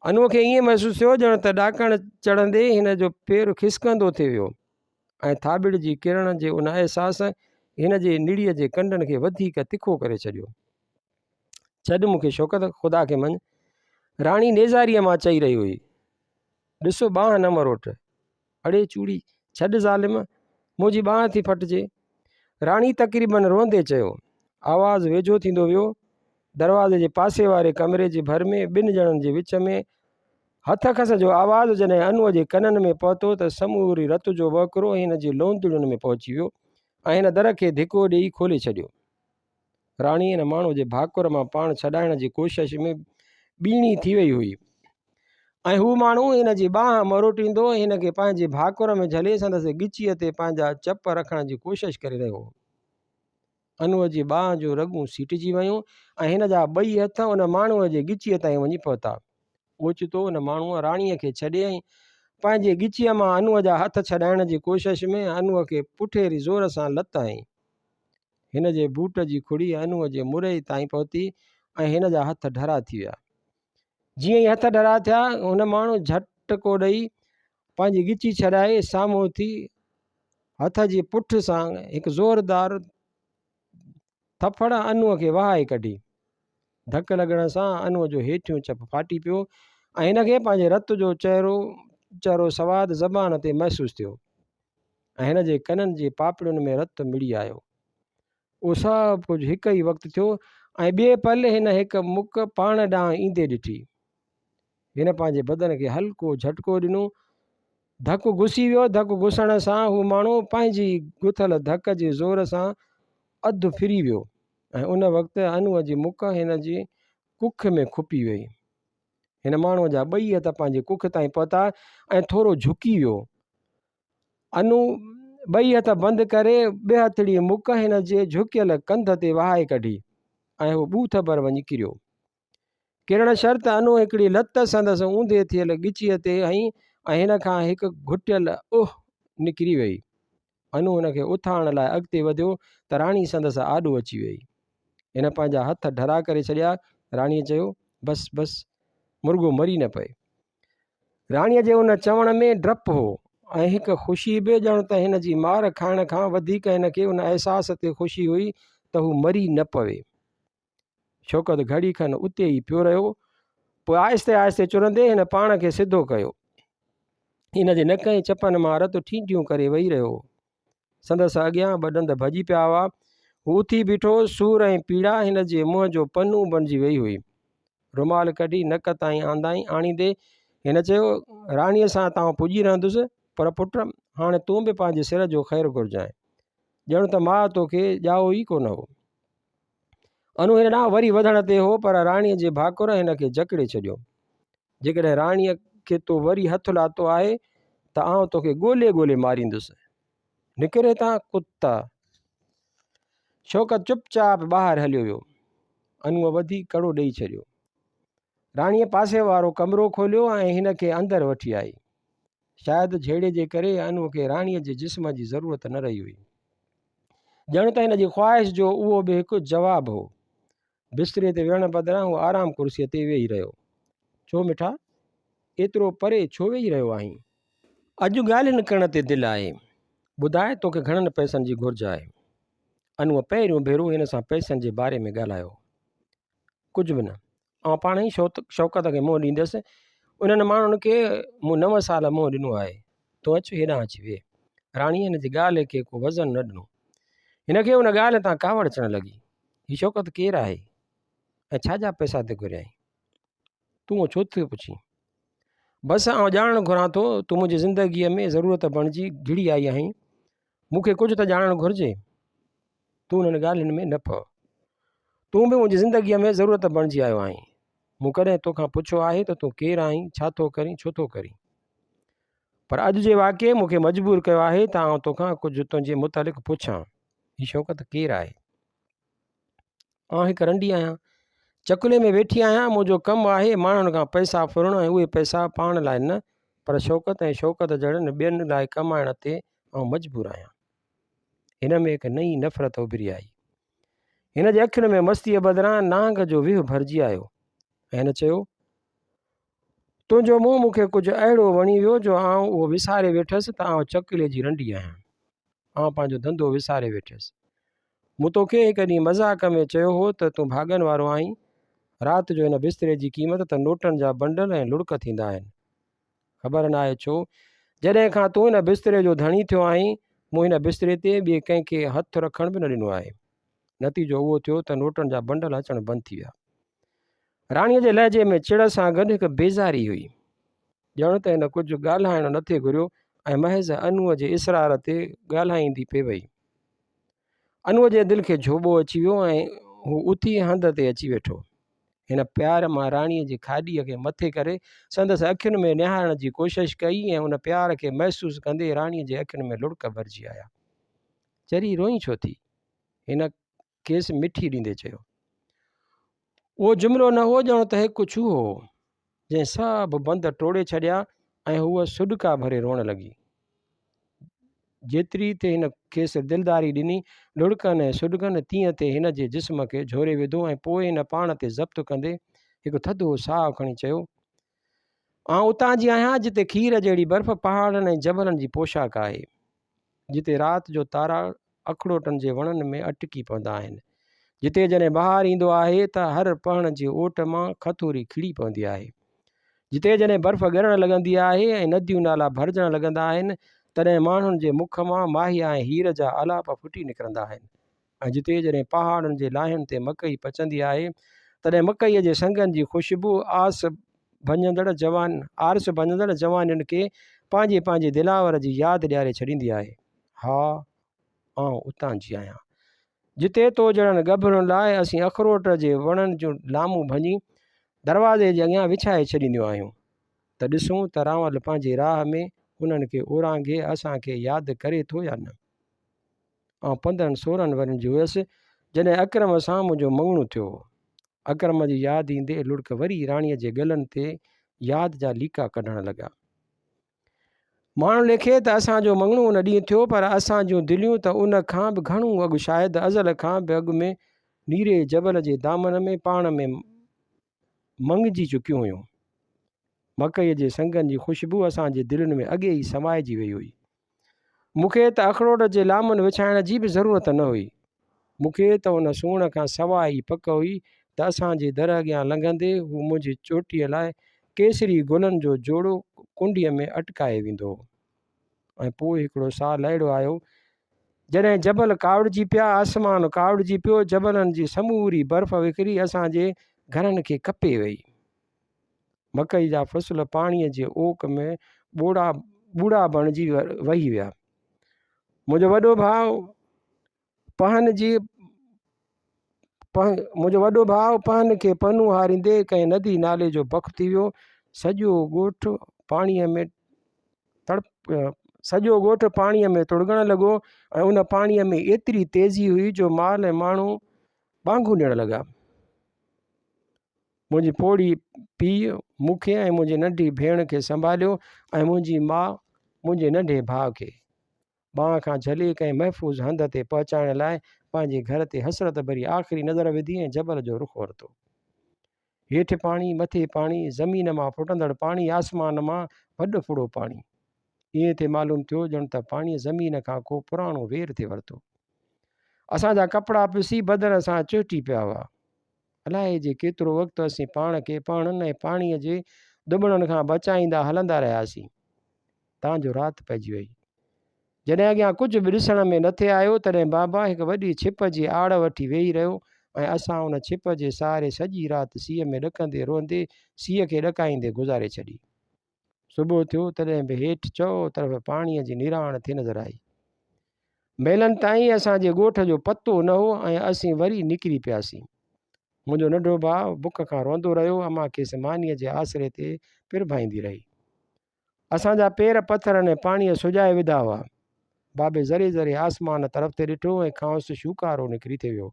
अनूअ खे ईअं महसूसु थियो ॼण त ॾाकण चढ़ंदे हिन जो पेरु खिसकंदो थी वियो ऐं थाबिड़ जी किरण जे उन अहसास हिन जे निड़ीअ जे कंडनि खे वधीक तिखो करे छॾियो। छॾ मूंखे शौक़त, ख़ुदा खे मञ, राणी नेज़ारीअ मां चई रही हुई। ॾिसो बांह न मरोट। अड़े चूड़ी, छॾ ज़ालिम, मुंहिंजी बांह थी फटिजे। राणी तक़रीबन रोंदे चयो। आवाज़ु वेझो थींदो वियो। दरवाज़े जे पासे वारे कमरे जे भर में ॿिनि ॼणनि जे विच में हथ खस जो आवाज़ु जॾहिं अनूअ जे कननि में पहुतो त समूरी रत जो वकिरो हिन जी लोंदड़ियुनि में पहुची वियो ऐं हिन दर खे धिको ॾेई खोले छॾियो। राणी हिन माण्हू जे भाकुर मां पाण छॾाइण जी कोशिश में ॿीणी थी वई हुई ऐं हू माण्हू हिन जी बांह मरोटींदो हिन खे पंहिंजे भाकुर में झले संदसि ॻिचीअ ते पंहिंजा चप रखण जी कोशिश करे रहियो हो। अनूअ जी बांह जूं रगूं सीटिजी वियूं ऐं हिन जा ॿई हथ उन माण्हूअ जे ॻिचीअ ताईं वञी पहुता। ओचितो उन माण्हूअ राणीअ खे छॾे ऐं पंहिंजे ॻिचीअ मां अनूअ जा हथ छॾाइण जी कोशिश में अनूअ खे पुठेरी ज़ोर सां लत हईं। हिन जे बूट जी खुड़ी अनूअ जे मुरई ताईं पहुती ऐं हिन जा हथ ढरा थी विया। जीअं ई हथ ढरा थिया हुन माण्हू झटको ॾेई पंहिंजी ॻिची छॾाए साम्हूं थी हथ जी पुठ सां हिकु ज़ोरदार थप्पड़ अनूअ खे वहाए कढी। धक लॻण सां अनूअ जो हेठियों चप फाटी पियो ऐं हिनखे पंहिंजे रत जो चहिरो सवादु ज़बान ते महसूसु थियो ऐं हिन जे कननि जे पापड़ियुनि में रतु मिड़ी आयो। उहो सभु कुझु हिकु ई वक़्तु थियो ऐं ॿिए पल हिन हिकु मुक पाण ॾांहुं ईंदे ॾिठी। हिन पंहिंजे बदन खे हल्को झटको ॾिनो। धकु घुसी वियो। धकु घुसण सां हू माण्हू पंहिंजी गुथल धक जे ज़ोर सां अधु फिरी वियो ऐं उन वक़्तु अनूअ जी मुक हिन जी कुख में खुपी वई। हिन माण्हूअ जा ॿई हथ पंहिंजे कुख ताईं पहुता ऐं थोरो झुकी वियो। अनू ॿई हथ बंदि करे ॿिए हथड़ी मुक हिन जे झुकियल कंध ते वहाए कढी ऐं हू ॿूथ भर वञी किरियो। किरण शर्त अनू हिकिड़ी लत संदसि ऊंधे थियल ॻिचीअ ते हईं ऐं हिन खां हिकु घुटियल उह निकिरी वई। अनू हुनखे उथारण लाइ अॻिते वधियो त राणी संदसि आॾो अची वई। हिन पंहिंजा हथ ढरा करे छॾिया। राणीअ चयो, बसि बसि, मुर्गो मरी न पए। राणीअ जे उन चवण में डपु हो ऐं हिकु ख़ुशी बि ॼण त हिन जी मार खाइण खां वधीक हिन खे उन अहसास ते ख़ुशी हुई त हू मरी न पवे। शौक़त घड़ी खनि उते ई पियो रहियो। पोइ आहिस्ते आहिस्ते चुरंदे हिन पाण खे सिधो कयो। हिन जे नक ऐं चपनि मां रतु ठींटियूं करे वेही रहियो। संदसि अॻियां ॿ ॾंद भॼी पिया हुआ। हू उथी बीठो। सूर ऐं पीड़ा हिन जे मुंहं जो पन्नू बणिजी वई हुई। रुमाल कढी नक ताईं आणींदे हिन चयो, राणीअ सां तव्हां पुॼी रहंदुसि, पर पुट हाणे तूं बि पंहिंजे सिर जो ख़ैरु घुरिजांइ, ॼण त मां तोखे ॼाओ ई कोन हो। अनू हिन ॾांहुं वरी वधण ते हो पर राणीअ जे भाकुर हिन खे जकड़े छॾियो। जेकॾहिं राणीअ खे तो वरी हथु लाथो आहे त आउं तोखे ॻोल्हे ॻोल्हे मारींदुसि। निकिरे था कुता। शौक़त चुपचाप ॿाहिरि हलियो वियो। अनूअ वधी कड़ो ॾेई छॾियो। राणीअ पासे वारो कमिरो खोलियो ऐं हिन खे अंदरि वठी आई। शायदि झेड़े जे करे अनूअ खे राणीअ जे जिस्म जी ज़रूरत न रही हुई। ॼण त हिन जी ख़्वाहिश जो उहो बि हिकु जवाबु हो। बिस्तरे ते वेहण बदिरां हू आराम कुर्सीअ ते वेही रहियो। छो मिठा, एतिरो परे छो वेही रहियो आहीं? अॼु ॻाल्हियुनि करण ते दिलि आहे। ॿुधाए तोखे घणनि पैसनि जी घुरिज आहे? अनूअ पहिरियों भेरो हिन सां पैसनि जे बारे में ॻाल्हायो। कुझु बि न, ऐं पाण ई शौक़त खे मुंहुं ॾींदसि। उन्हनि माण्हुनि खे मूं 9 साल मुंहुं ॾिनो आहे। तूं अचु हेॾां अची वेह। राणीअ हिन जी ॻाल्हि खे को वज़न न ॾिनो। हिन खे हुन ॻाल्हि तां कावड़ अचणु लॻी। हीउ शौक़त केरु आहे ऐं छाजा पैसा थी घुरियाई? तूं छो थो पुछी? बसि आउं ॼाणणु घुरां थो तूं मुंहिंजी ज़िंदगीअ में ज़रूरत बणिजी घिड़ी आई आहीं। मूंखे कुझु त ॼाणणु घुरिजे। तूं हुननि ॻाल्हियुनि में न पव। तूं बि मुंहिंजी ज़िंदगीअ में ज़रूरत बणिजी आयो आहीं। मूं कॾहिं तोखां पुछियो आहे त तूं केरु आहीं, छा थो करीं, छो थो करीं? पर अॼु जे वाक़िए मूंखे मजबूर कयो आहे त आउं तोखां कुझु तुंहिंजे मुतालिक़ पुछां। हीउ शौक़त केरु आहे? आउं हिकु रंडी आहियां, चकुले में वेठी आहियां। मुंहिंजो कमु आहे माण्हुनि खां पैसा फुरणु ऐं उहे पैसा पाण लाइ न, पर शौक़त ऐं शौक़त जड़नि ॿियनि लाइ कमाइण ते आउं मजबूर आहियां। हिन में हिकु नई नफ़रत उभरी आई। हिन जे अखियुनि में मस्तीअ बदिरां नांग जो विह भरिजी आयो ऐं हिन चयो, तुंहिंजो मुंहुं मूंखे कुझु अहिड़ो वणी वियो जो आउं उहो विसारे वेठसि त आउं चकुले जी रंडी आहियां। आउं पंहिंजो धंधो विसारे वेठसि। मूं तोखे हिकु ॾींहुं मज़ाक में चयो हो त तूं भाॻनि वारो आहीं। राति जो हिन बिस्तरे जी क़ीमत त नोटनि जा बंडल ऐं लुड़क थींदा आहिनि। ख़बर न आहे छो जॾहिं खां तूं हिन बिस्तरे जो धणी थियो आहीं, मूं हिन बिस्तरे ते ॿिए कंहिंखे हथु रखण बि न ॾिनो आहे। नतीजो उहो थियो त नोटनि जा बंडल अचणु बंदि थी विया। राणीअ जे लहजे में चिड़ सां गॾु हिकु बेज़ारी हुई। ॼण त हिन कुझु ॻाल्हाइणु न थिए घुरियो ऐं महज़ अनूअ जे इसरार ते ॻाल्हाईंदी पई वई। अनूअ जे दिलि खे झोॿो अची वियो ऐं हू उथी हंध ते अची वेठो। हिन प्यार मां राणीअ जी खाॾीअ खे मथे करे संदसि अखियुनि में निहारण जी कोशिशि कई ऐं उन प्यार खे महसूसु कंदे राणीअ जे अखियुनि में लुड़क भरिजी आया। चरी रोई छो थी? हिन खेसि मिठी ॾींदे चयो। उहो जुमिलो न हो, ॼण त हिकु छूहो हो जंहिं सभु बंद टोड़े छॾिया ऐं हूअ सुॾका भरे रोअण लॻी। जेतिरी ते हिन खेसि दिलदारी ॾिनी, लुड़कनि ऐं सुॾकनि तीअं ते हिन जे जिस्म खे झोरे विधो ऐं पोइ हिन पाण ते ज़ब्त कंदे हिकु थधो साहु खणी चयो, आउं उतां जी आहियां जिते खीर जहिड़ी बर्फ़ पहाड़नि ऐं जबलनि जी पोशाक आहे, जिते राति जो तारा अखड़ोटनि जे वणनि में अटकी पवंदा आहिनि, जिते जॾहिं बहार ईंदो आहे त हर पहण जे ओट मां खथोरी खिड़ी पवंदी आहे, जिते जॾहिं बर्फ़ ॻरणु लॻंदी आहे ऐं नदियूं नाला भरिजणु लॻंदा आहिनि, तॾहिं माण्हुनि जे मुख मां माहिया ऐं हीर जा आलाप फुटी निकिरंदा आहिनि, ऐं जिते जॾहिं पहाड़नि जे लाहियुनि ते मकई पचंदी आहे तॾहिं मकईअ जे संगनि जी ख़ुशबू आरस भञंदड़ जवानियुनि खे पंहिंजे पंहिंजे दिलावर जी यादि ॾियारे छॾींदी आहे। हा, आउं उतां जी आहियां जिते तो जड़नि गभरुनि लाइ असीं अखरोट जे वणनि जूं लामूं भञी दरवाज़े जे अॻियां विछाए छॾींदियूं आहियूं त ॾिसूं त रावल पंहिंजे राह में उन्हनि खे ओरांगे असांखे यादि करे थो या न। ऐं 15-16 वरनि जी हुयसि जॾहिं अकरम सां मुंहिंजो मङणो थियो। अकरम जी यादि ईंदे लुड़क वरी राणीअ जे गलनि ते यादि जा लीका कढणु लॻा। माण्हू लिखे त असांजो मङणो उन ॾींहुं थियो, पर असां जूं दिलियूं त उन खां बि घणो अॻु, शायदि अज़ल खां बि अॻु में नीरे जबल जे दामन में पाण में मंगिजी चुकियूं हुयूं। मकईअ जे संगनि जी ख़ुशबू असांजे दिलनि में अॻे ई समाइजी वई हुई। मूंखे त अखरोट जे लामनि विछाइण जी बि ज़रूरत न हुई। मूंखे त उन सूण खां सवाइ ई पक हुई त असांजे दर अॻियां लंघंदे हू मुंहिंजी चोटीअ लाइ केसरी गुलनि जो जोड़ो कुंडीअ में अटकाए वेंदो। ऐं पोइ हिकिड़ो साल अहिड़ो आयो जॾहिं जबल कावड़िजी पिया, आसमान कावड़िजी पियो, जबलनि जी समूरी बर्फ़ विकिरी असांजे घरनि खे कपे वई। मकई जा फ़सुल पाणीअ जे ओक में ॿूड़ा बणिजी वही विया। मुंहिंजो वॾो भाउ पहन खे पनू हारींदे कंहिं नदी नाले जो बख थी वियो। सॼो ॻोठु पाणीअ में तुड़गणु लॻो ऐं उन पाणीअ में एतिरी तेज़ी हुई जो माल ऐं माण्हू ॿांगूं ॾियणु लॻा। मुंहिंजी पोड़ी पीउ मूंखे ऐं मुंहिंजी नंढी भेण खे संभालियो ऐं मुंहिंजी माउ मुंहिंजे नंढे भाउ खे बांह खां झले कंहिं महफ़ूज़ हंध ते पहुचाइण लाइ पंहिंजे घर ते हसरत भरी आख़िरी नज़र विधी ऐं जबल जो रुख़ वरितो। हेठि पाणी, मथे पाणी, ज़मीन मां फुटंदड़ पाणी, आसमान मां वॾो फुड़ो पाणी। ईअं थिए मालूम थियो ॼण त पाणीअ ज़मीन खां को पुराणो वेर थिए वरितो। असांजा कपिड़ा पिसी बदन सां चुटी पिया हुआ। अलाए जे केतिरो वक़्तु असीं पाण खे पाणनि ऐं पाणीअ जे दुबणनि खां बचाईंदा हलंदा रहियासीं। तव्हांजो राति पइजी वई। जॾहिं अॻियां कुझु बि ॾिसण में न थे आयो तॾहिं बाबा हिकु वॾी छिप जी आड़ वठी वेही रहियो ऐं असां उन छिप जे सहारे सॼी राति सीअ में ॾकंदे रोंदे सीअ खे ॾकाईंदे गुज़ारे छॾी। सुबुह थियो तॾहिं बि हेठि चओ तरफ़ पाणीअ जी निराण थी नज़र आई। मेलनि ताईं असांजे ॻोठ जो पतो न हो ऐं असीं वरी निकिरी पियासीं। मुंहिंजो नंढो भाउ बुख खां रोंदो रहियो, अमां खेसि मानीअ जे आसिरे ते पिरभाईंदी रही। असांजा पेर पथरनि ऐं पाणीअ सुॼाए विधा हुआ। बाबे ज़रे ज़रे आसमान तरफ़ ते ॾिठो ऐं खांसि शूकारो निकिरी थी वियो,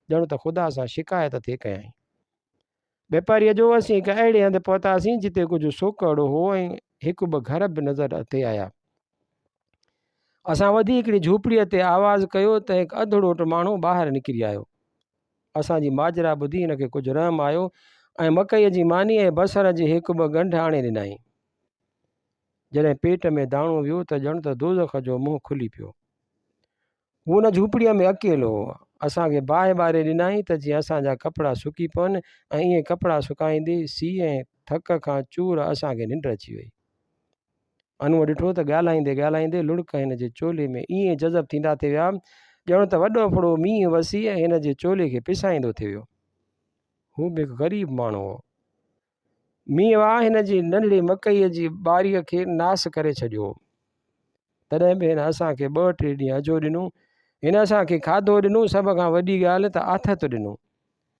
ॼण त ख़ुदा सां शिकायत थिए कयईं। वापारीअ जो असीं हिकु अहिड़े हंधि पहुतासीं जिते कुझु सोकड़ो हो ऐं हिकु ॿ घर बि नज़र अचे आया। असां वधी हिकिड़ी झूपड़ीअ ते आवाज़ु कयो त हिकु अधु माण्हू ॿाहिरि निकिरी आयो। असांजी माजरा ॿुधी हिनखे कुझु रहम आयो ऐं मकईअ जी मानी ऐं बसर जी हिकु ॿ गंढ आणे ॾिनई। जॾहिं पेट में दाणो वियो त ॼण त दोज़ख जो मुंहुं खुली पियो। हू हुन झूपड़ीअ में अकेलो हो। असांखे बाहि ॿारे ॾिनई त जीअं असांजा कपिड़ा सुकी पवनि ऐं ईअं कपिड़ा सुकाईंदे सीउ ऐं थक खां चूर असांखे निंड अची वई। अनूअ ॾिठो त ॻाल्हाईंदे ॻाल्हाईंदे लुड़क हिन जे चोले में ईअं जज़ब थींदा थी विया ॼण त वॾो फड़ो मींहुं वसी ऐं हिन जे चोले खे पिसाईंदो थी वियो। हू बि हिकु ग़रीब माण्हू हो। मींहुं आहे हिन जी नंढड़ी मकईअ जी ॿारीअ खे नास करे छॾियो। तॾहिं बि हिन असांखे 2-3 ॾींहं अजो ॾिनो। हिन असांखे खाधो ॾिनो, सभ खां वॾी ॻाल्हि त आथत ॾिनो।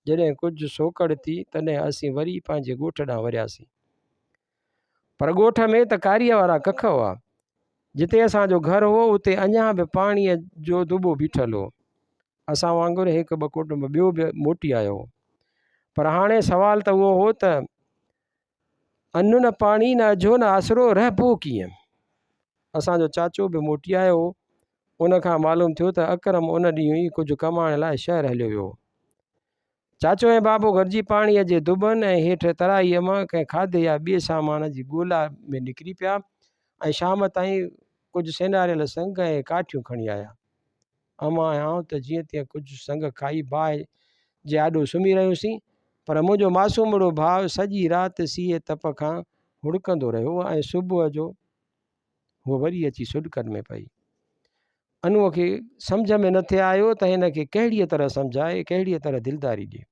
जॾहिं कुझु सोकड़ थी तॾहिं असीं वरी पंहिंजे ॻोठ ॾांहुं वरियासीं। पर ॻोठ में त कारीअ वारा कख हुआ। जिते असांजो घर हो उते अञा बि पाणीअ जो दुॿो बीठल हो। असां वांगुरु हिकु ॿ कुटुंब ॿियो बि मोटी आयो हो। पर हाणे सवाल त उहो हो त अन्न न पाणी न अझो न आसरो रहिबो कीअं। असांजो चाचो बि मोटी आयो हो। उनखां मालूम थियो त अकरम उन ॾींहुं ई कुझु कमाइण लाइ शहर हलियो वियो। चाचो ऐं बाबो गॾिजी पाणीअ जे दुॿनि ऐं हेठि तराईअ मां कंहिं खाधे या ॿिए सामान जी ॻोल्हा में निकिरी पिया ऐं शाम ताईं कुझु सेनारियल संग ऐं काठियूं खणी आया। अमां ऐं आउं त जीअं तीअं कुझु संग खाई बाहि जे आॾो सुम्ही रहियोसीं। पर मुंहिंजो मासूमड़ो भाउ सॼी राति सीअ तप खां हुड़कंदो रहियो ऐं सुबुह जो उहो वरी अची सुॾकनि में पई। अनूअ खे सम्झ में न थे आयो त हिन खे कहिड़ीअ तरह सम्झाए, कहिड़ीअ तरह दिलदारी ॾिए।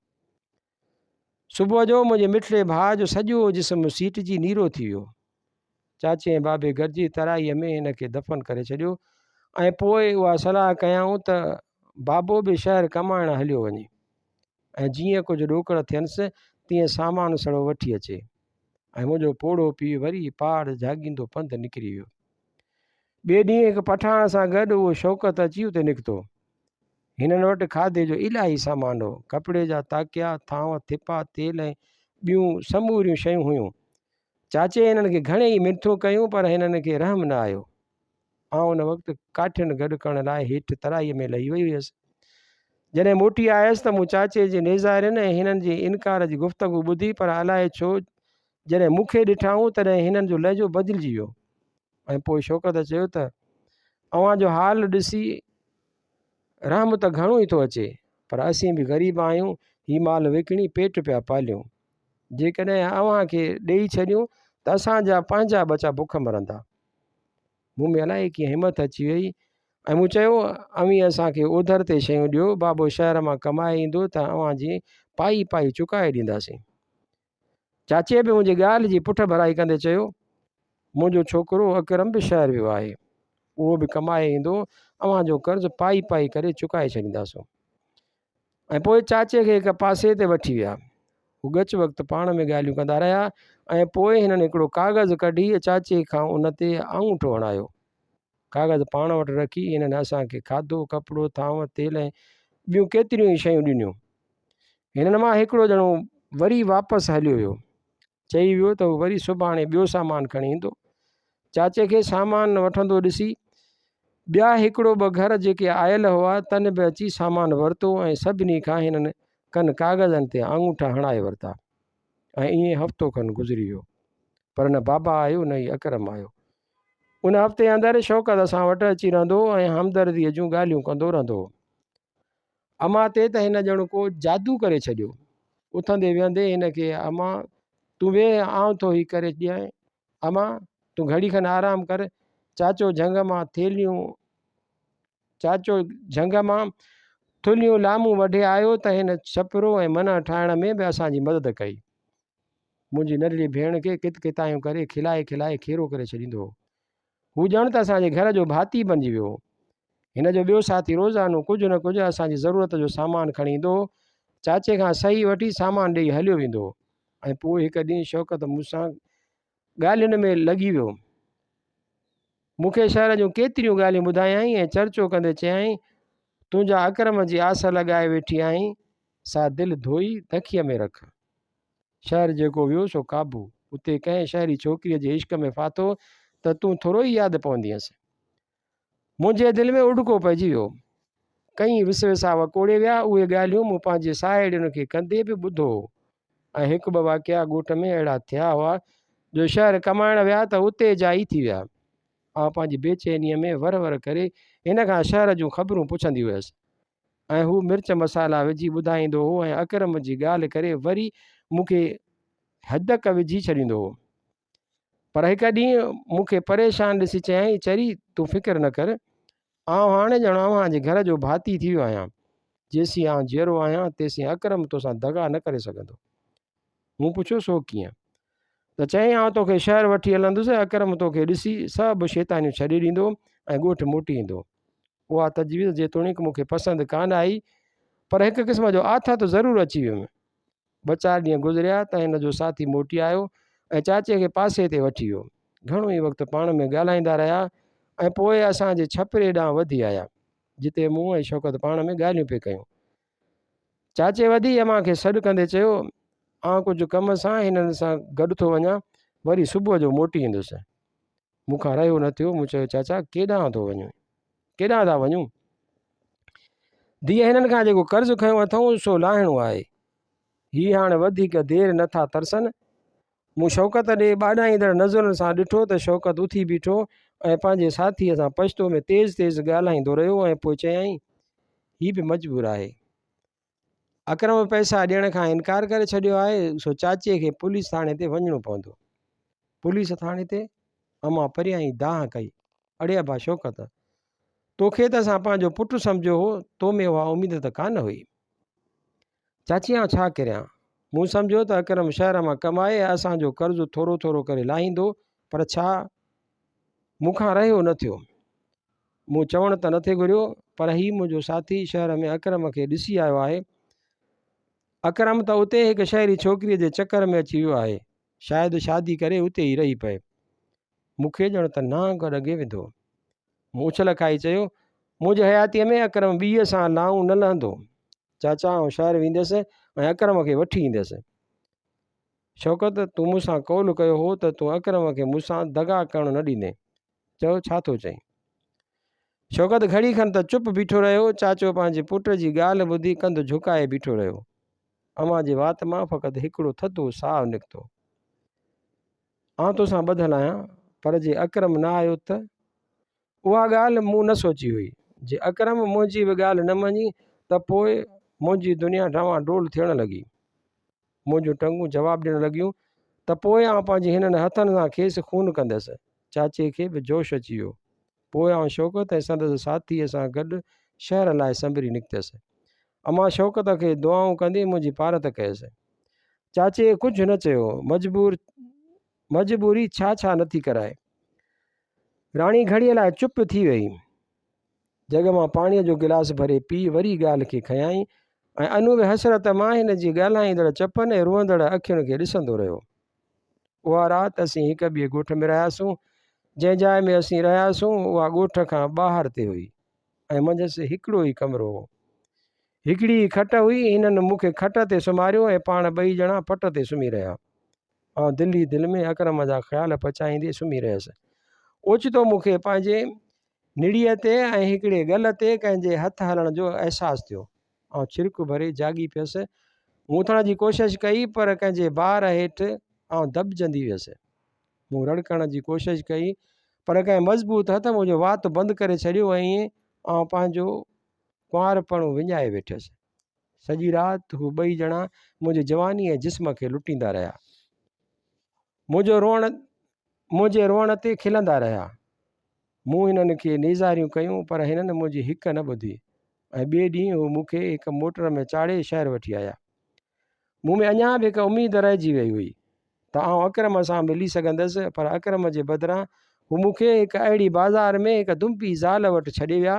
सुबुह जो मुंहिंजे मिठड़े भाउ जो सॼो जिस्म सीटजी नीरो थी वियो। चाचे ऐं बाबे गॾिजी तराईअ में हिन खे दफ़न करे छॾियो ऐं पोइ उहा सलाह कयऊं त बाबो बि शहर कमाइण हलियो वञे ऐं जीअं कुझु ॾोकड़ थियनिसि तीअं सामान सड़ो वठी अचे। ऐं मुंहिंजो पोड़ो पीउ वरी पहाड़ जाॻींदो पंधु निकिरी वियो। ॿिए ॾींहुं हिकु पठाण सां गॾु उहो शौक़त अची उते निकितो। हिननि वटि खाधे जो इलाही सामान हो। कपिड़े जा ताकिया, थांव, थिपा, तेल ऐं ॿियूं समूरियूं शयूं हुयूं। चाचे हिननि खे घणेई मिनथूं कयूं पर हिननि खे रहम न आयो। आउं उन वक़्तु काठियुनि गॾु करण लाइ हेठि तराईअ में लही वई हुयसि। जॾहिं मोटी आयसि त मूं चाचे जे नेज़ारनि ऐं हिननि जे इनकार जी गुफ़्तगू ॿुधी, पर अलाए छो जॾहिं मूंखे ॾिठाऊं तॾहिं हिननि जो लहजो बदिलिजी वियो ऐं पोइ शौक़त चयो त अव्हां जो हाल ॾिसी रहम त घणो ई थो अचे, पर असीं बि ग़रीब आहियूं। हीउ माल विकिणी पेट पिया पालियूं। जेकॾहिं अव्हां खे ॾेई छॾियूं त असांजा पंहिंजा बचा बुख मरंदा। मूं में अलाए कीअं हिमत अची वई ऐं मूं चयो अवी असांखे ओधर ते शयूं ॾियो। बाबो शहर मां कमाए ईंदो त अव्हां जी पाई पाई चुकाए ॾींदासीं। चाचे बि मुंहिंजी ॻाल्हि जी पुठ भराई कंदे चयो मुंहिंजो छोकिरो अकरम बि शहर वियो आहे, उहो बि कमाए ईंदो, अव्हां जो कर्ज़ु पाई पाई करे चुकाए छॾींदासीं। ऐं पोइ चाचे खे हिकु पासे ते वठी विया। हू गच वक़्तु पाण में ॻाल्हियूं कंदा रहिया ऐं पोइ हिननि हिकिड़ो कागज़ कढी चाचे खां उन ते आङूठो हणायो। कागज़ पाण वटि रखी हिननि असांखे खाधो, कपिड़ो, थांव, तेल ऐं ॿियूं केतिरियूं ई शयूं ॾिनियूं। हिननि मां हिकिड़ो ॼणो वरी वापसि हलियो वियो, चई वियो त हू वरी सुभाणे ॿियो सामान खणी ईंदो। चाचे खे सामान वठंदो ॾिसी ॿिया हिकिड़ो ॿ घर जेके आयल हुआ तन बि अची सामान वरितो ऐं सभिनी खां हिननि कनि कागज़नि ते आङूठा हणाए वरिता ऐं ईअं हफ़्तो खनि गुज़री वियो। पर न बाबा आयो न ई अकरम आयो। उन हफ़्ते अंदरि शौक़त असां वटि अची रहंदो ऐं हमदर्दीअ जूं ॻाल्हियूं कंदो रहंदो। अमां ते त हिन ॼण को जादू करे छॾियो। उथंदे विहंदे हिन खे अमां तूं वेह, आउं थो ही करे ॾियां, अमां तूं घड़ी खनि आराम कर। चाचो झंग मां थेलियूं चाचो झंग मां थुलियूं लामूं वढे आयो त हिन छपिरो ऐं मना ठाहिण में बि असांजी मदद कई। मुंहिंजी नंढड़ी भेण खे कित कितायूं करे खिलाए खिलाए खेरो करे छॾींदो हो। हू ॼण त असांजे घर जो भाती बणिजी वियो। हिन जो ॿियो साथी रोज़ानो कुझु न कुझु असांजी ज़रूरत जो सामान खणी ईंदो हो। चाचे खां सही वठी सामान ॾेई हलियो वेंदो हो। ऐं पोइ हिकु ॾींहुं शौक़त मूंसां ॻाल्हियुनि में लॻी वियो। मूंखे शहर जूं केतिरियूं ॻाल्हियूं ॿुधायई ऐं चर्चो कंदे चयई, तुंहिंजा अकरम जी आस लॻाए वेठी आहीं, सा दिलि धोई तखीअ में रख। शहर जेको वियो सो काबू। उते कंहिं शहरी छोकिरीअ जे इश्क में फाथो त तूं थोरो ई यादि पवंदीअसि। मुंहिंजे दिलि में उॾको पइजी वियो। कई विसविसा वकोड़े विया। उहे ॻाल्हियूं मूं पंहिंजे साहेड़ियुनि खे कंदे बि ॿुधो हो। ऐं हिकु ॿ वाक़िया ॻोठ में अहिड़ा थिया हुआ जो शहर कमाइण विया त उते जा ई थी विया। ऐं पंहिंजी बेचैनीअ में वर वर करे हिन खां शहर जूं ख़बरूं पुछंदी हुयसि। ऐं हू मिर्च मसाला विझी ॿुधाईंदो हो ऐं अकरम जी ॻाल्हि करे वरी मूंखे हदक विझी छॾींदो हो। पर हिकु ॾींहुं मूंखे परेशान ॾिसी चयईं, चरी तूं फ़िक्र न कर, आउं हाणे ॼण अव्हांजे घर जो भाती थी वियो आहियां। जेसीं आउं जीअरो आहियां तेसीं अकरम तोसां दगा न करे सघंदो। मूं पुछियो सो कीअं? त चयईं, आउं तोखे शहर वठी हलंदुसि। अकरम तोखे ॾिसी सभु शैतानियूं छॾे ॾींदो ऐं ॻोठु मोटी ईंदो। उहा तजवीज़ जेतोणीकि मूंखे पसंदि कान आई, पर हिकु क़िस्म जो आथत ज़रूरु अची वियुमि। 2-4 ॾींहं गुज़रिया त हिन जो साथी मोटी आयो ऐं चाचे खे पासे ते वठी वियो। घणो ई वक़्तु पाण में ॻाल्हाईंदा रहिया ऐं पोइ असांजे छपरे ॾांहुं वधी आया, जिते मूं ऐं शौक़त पाण में ॻाल्हियूं पिए कयूं। चाचे वधी अमां खे सॾु कंदे चयो, आउं कुझु कम सां हिननि सां गॾु थो वञा, वरी सुबुह जो मोटी ईंदुसि। मूंखां रहियो न थियो। मूं चयो, चाचा केॾांहुं थो वञूं? केॾांहुं था वञूं? धीअ, हिननि खां जेको कर्ज़ु खयों अथऊं सो लाहिणो आहे। हीअ हाणे वधीक देरि नथा तरसनि। मूं शौक़त ॾे ॿाॾाईंदड़ नज़रुनि सां ॾिठो त शौक़त उथी बीठो ऐं पंहिंजे साथीअ सां पछतो में तेज़ तेज़ ॻाल्हाईंदो रहियो ऐं पोइ चयईं, हीअ बि मजबूर आहे। अकरम पैसा ॾियण खां इनकार करे छॾियो आहे, सो चाचीअ खे पुलिस थाणे ते वञिणो पवंदो। पुलिस थाणे ते? अमां परियां ई दाह कई। अड़े अबा शौक़त, तोखे त असां पंहिंजो पुटु सम्झो हो, तो में उहा उमेद त कान हुई। चाची, आउं छा करियां? मूं सम्झो त अकरम शहर मां कमाए असांजो कर्ज़ु थोरो थोरो करे लाहींदो, पर छा, मूंखां रहियो न थियो। मूं चवण त नथे घुरियो, पर हीउ मुंहिंजो साथी शहर में अकरम खे ॾिसी आयो आहे। अकरम त उते हिकु शहरी छोकिरीअ जे चकर में अची वियो आहे। शायदि शादी करे उते ई रही पए। मूंखे ॼण त नांग लॻे वेंदो। मूं उछल खाई चयो, मुंहिंजे हयातीअ में अकरम ॿीअ सां लाऊं न लहंदो। चाचा, आउं शहर वेंदुसि ऐं अकरम खे वठी ईंदुसि। शौक़त, तूं मूंसां कौल कयो हो त तूं अकरम खे मूंसां दगा करणु न ॾींदे। चयो, छा थो चईं? शौक़त घड़ी खनि त चुप बीठो रहियो। चाचो पंहिंजे पुट जी ॻाल्हि ॿुधी कंधु झुकाए बीठो रहियो। अमां जे वात मां फ़क़ति हिकिड़ो थधो साहु निकितो। आउं तोसां ॿधल आहियां, पर जे अकरम न आयो त? उहा ॻाल्हि मूं न सोची हुई। जे अकरम मुंहिंजी बि ॻाल्हि न मञी त पोइ मुंहिंजी दुनिया डावाडोल थियण लॻी। मुंहिंजूं टंगूं जवाबु ॾियणु लॻियूं त पोइ आउं पंहिंजे हिननि हथनि सां खेसि खून कंदसि। चाचे खे बि जोश अची वियो। पोइ आउं शौक़त ऐं संदसि साथीअ सां गॾु शहर लाइ संभरी निकितसि। अमां शौक़त खे दुआऊं कंदे मुंहिंजी पारत कयसि। चाचे कुझु न चयो। मजबूरी छा छा नथी कराए। राणी घड़ीअ लाइ चुप थी वई। जॻ मां पाणीअ जो गिलास भरे पी वरी ॻाल्हि खे खयाईं ऐं अनूब हसरत मां हिन जी ॻाल्हाईंदड़ चपनि ऐं रुअंदड़ अखियुनि खे ॾिसंदो रहियो। उहा राति असीं हिक ॿिए ॻोठ में रहियासीं। जंहिं जाइ में असीं रहियासीं उहा ॻोठ खां ॿाहिरि ते हुई ऐं मंझंदि हिकिड़ो ई कमिरो हो। हिकिड़ी खट हुई। हिननि मूंखे खट ते सुम्हारियो ऐं पाण ॿई ॼणा पट ते सुम्ही रहिया। ऐं दिलि में अकरम जा ख़्याल पचाईंदे सुम्ही रहियसि। ओचितो मूंखे पंहिंजे निड़ीअ ते ऐं हिकिड़े ॻल ते कंहिंजे हथ हलण जो अहसासु थियो। ऐं छिरिक भरे जागी पियसि। मूं उथण जी कोशिशि कई, पर कंहिंजे भार हेठि आउं दॿजंदी वियसि। मूं रड़कण जी कोशिशि कई, पर कंहिं मज़बूत हथ मुंहिंजो वात बंदि करे छॾियो ऐं ईअं आउं पंहिंजो कुंवारपणो विञाए वेठसि। सॼी राति हू ॿई ॼणा मुंहिंजी जवानी ऐं जिस्म खे लुटींदा रहिया। मुंहिंजे रोअण ते खिलंदा रहिया। मूं हिननि खे नेज़ारियूं कयूं पर हिननि मुंहिंजी हिकु न ॿुधी ऐं ॿिए ॾींहुं हू मूंखे हिकु मोटर में चाढ़े शहर वठी आया। मूं में अञा बि हिकु उमेद रहिजी वई हुई त आउं अकरम सां मिली सघंदुसि, पर अकरम जे बदिरां हू मूंखे हिकु अहिड़ी बाज़ार में हिकु दुंबी ज़ाल वटि छॾे विया।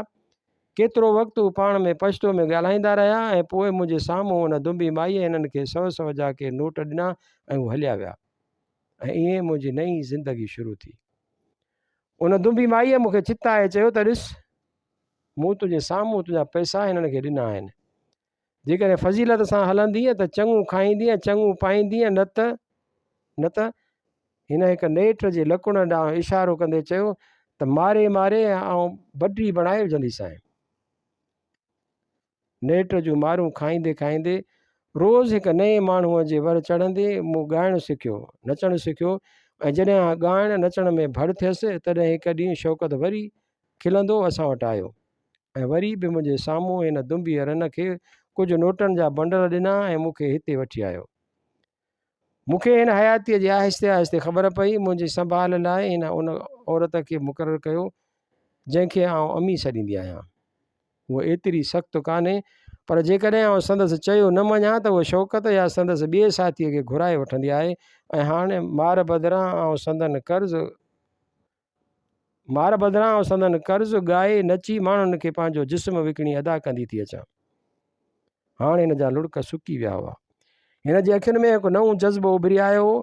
केतिरो वक़्तु हू पाण में पछतो में ॻाल्हाईंदा रहिया ऐं पोइ मुंहिंजे साम्हूं हुन दुंबी माईअ हिननि खे 100 जा के नोट ॾिना ऐं हू हलिया विया ऐं ईअं मुंहिंजी नई ज़िंदगी शुरू थी। उन दुंबी माईअ मूंखे चिताए चयो त ॾिस, मूं तुंहिंजे साम्हूं तुंहिंजा पैसा हिननि खे ॾिना आहिनि। जेकॾहिं फज़ीलत सां हलंदीअ त चङो खाईंदीअ, चङो पाईंदीअ, न त हिन हिकु नेठ जे लकुण ॾांहुं इशारो कंदे चयो त मारे मारे ऐं बढी बणाए विझंदीसांइ। नेठ जूं मारूं खाईंदे खाईंदे रोज़ु हिकु नए माण्हूअ जे वर चढ़ंदे मूं ॻाइणु सिखियो, नचणु सिखियो ऐं जॾहिं ॻाइणु नचण में भर थियसि तॾहिं हिकु ॾींहुं शौक़त वरी खिलंदो असां वटि आयो ऐं वरी बि मुंहिंजे साम्हूं हिन दुंबीअ रन खे कुझु नोटनि जा बंडल ॾिना ऐं मूंखे हिते वठी आयो। मूंखे हिन हयातीअ जी आहिस्ते आहिस्ते ख़बर पई। मुंहिंजी संभाल लाइ हिन उन औरत खे मुक़ररु कयो जंहिंखे आउं अमी सॾींदी आहियां। उहा एतिरी सख़्तु कान्हे, पर जेकॾहिं आउं संदसि चयो न मञा त उहा शौक़त या संदसि ॿिए साथीअ खे घुराए वठंदी आहे ऐं हाणे मार बदिरां आउं संदन कर्ज़ु ॻाए नची माण्हुनि खे पंहिंजो जिस्म विकिणी अदा कंदी थी अचां। हाणे हिन जा लुड़क सुकी विया हुआ। हिन जे अखियुनि में हिकु नओं जज़्बो उभरी आयो हो।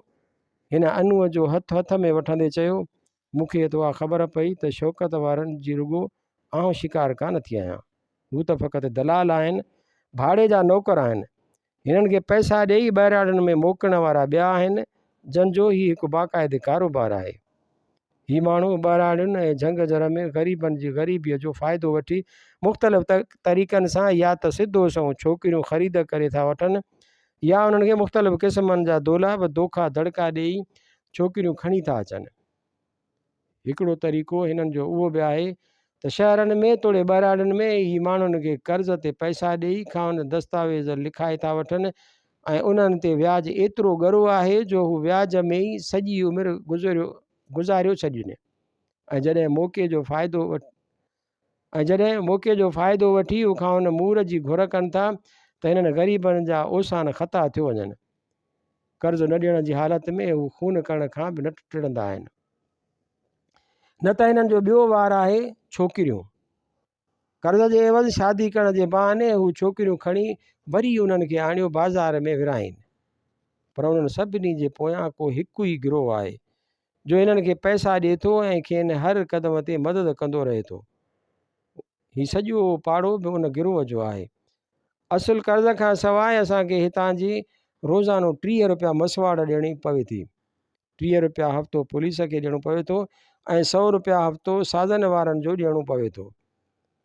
हिन अनूअ जो हथ में वठंदे चयो, मूंखे त उहा ख़बर पई त शौक़त वारनि जी रुॻो आउं शिकार कान थी आहियां। हू त फ़क़ति दलाल आहिनि, भाड़े जा नौकर आहिनि। हिननि खे पैसा ॾेई ॿाहिराड़नि में मोकिलण वारा ॿिया आहिनि, जंहिंजो हीउ हिकु बाक़ाइदे कारोबार आहे। हीउ माण्हू ॿाहिराड़ियुनि ऐं झंग झर में ग़रीबनि जी ग़रीबीअ जो फ़ाइदो वठी मुख़्तलिफ़ तरीक़नि सां या त सिधो सऊं छोकिरियूं ख़रीद करे था वठनि या उन्हनि खे मुख़्तलिफ़ क़िस्मनि जा दोलाब धोखा धड़का ॾेई छोकिरियूं खणी था अचनि। हिकिड़ो तरीक़ो हिननि जो उहो बि आहे त शहरनि में तोड़े ॿाहिराड़ियुनि में ही माण्हुनि खे कर्ज़ ते पैसा ॾेई खां दस्तावेज़ लिखाए था वठनि ऐं उन्हनि ते व्याज एतिरो ॻरो आहे जो हू व्याज में ई सॼी उमिरि गुज़ारियो छॾीनि ऐं जॾहिं मौक़े जो फ़ाइदो वठी हू खां हुन मूर जी घुर कनि था त हिननि ग़रीबनि जा ओसान ख़ता थियो वञनि। कर्ज़ न ॾियण जी हालति में हू खून करण खां बि न टिड़ंदा आहिनि। न त हिननि जो ॿियो वार आहे छोकिरियूं। कर्ज़ जे एवज़ शादी करण जे बहाने हू छोकिरियूं खणी वरी उन्हनि खे आणियो बाज़ार में विराइनि। पर उन्हनि सभिनी जे पोयां को हिकु ई गिरोह आहे जो हिननि खे पैसा ॾिए थो ऐं खेनि हर क़दम ते मदद कंदो रहे थो। हीउ सॼो पाड़ो बि उन गिरोह जो आहे। असुलु कर्ज़ खां सवाइ असांखे हितां जी रोज़ानो 30 रुपया मसवाड़ ॾियणी पवे थी। 30 रुपया हफ़्तो पुलिस खे ॾियणो पवे थो ऐं 100 रुपया हफ़्तो साधन वारनि जो ॾियणो पवे थो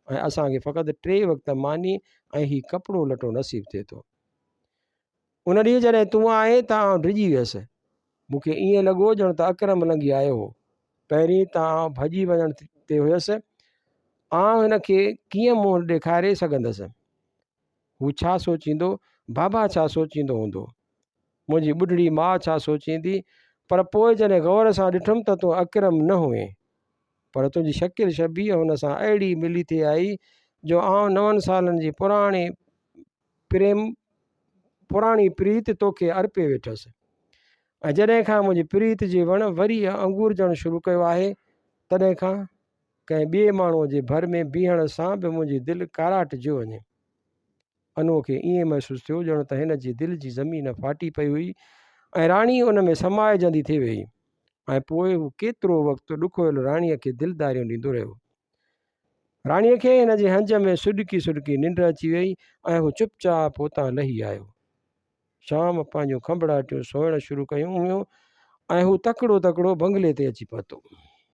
ऐं असांखे फ़क़ति 3 वक़्त मानी ऐं हीउ कपिड़ो लटो नसीबु थिए थो। उन ॾींहुं जॾहिं तूं आहे त आउं डिॼी वियसि। मूंखे ईअं लॻो ॼण त अकरम लंघी आयो हो। पहिरीं त आउं भॼी वञण ते हुयसि। आउं हिन खे कीअं मुंहुं ॾेखारे सघंदसि। हू छा सोचींदो, बाबा छा सोचींदो हूंदो, मुंहिंजी ॿुढड़ी माउ छा सोचींदी। पर पोइ जॾहिं गौर सां ॾिठुमि त तूं अकरम न हुए, पर तुंहिंजी शकिल शबीह हुन सां अहिड़ी मिली थी आई जो आउं 9 सालनि जी पुराणी प्रीत तोखे अर्पे वेठसि। ऐं जॾहिं खां मुंहिंजी प्रीत जी वण वरी अंगूरजणु शुरू कयो आहे, तॾहिं खां कंहिं ॿिए माण्हूअ जे भर में बीहण सां बि मुंहिंजी दिलि काराइटिजी वञे। अनूअ खे ईअं महसूसु थियो ॼण त हिन जी दिलि जी ज़मीन फाटी पई हुई ऐं राणी उन में समाइजंदी थी वई। ऐं पोइ हू केतिरो वक़्तु ॾुखोयल राणीअ खे दिलदारियूं ॾींदो रहियो। राणीअ खे हिन जे हंज में सुॾकी सुॾकी निंड अची वई ऐं हू चुपचाप हुतां लही आयो। शाम पंहिंजूं खंभड़ाटियूं सोइण शुरू कयूं हुयूं ऐं हू तकिड़ो बंगले ते अची पहुतो।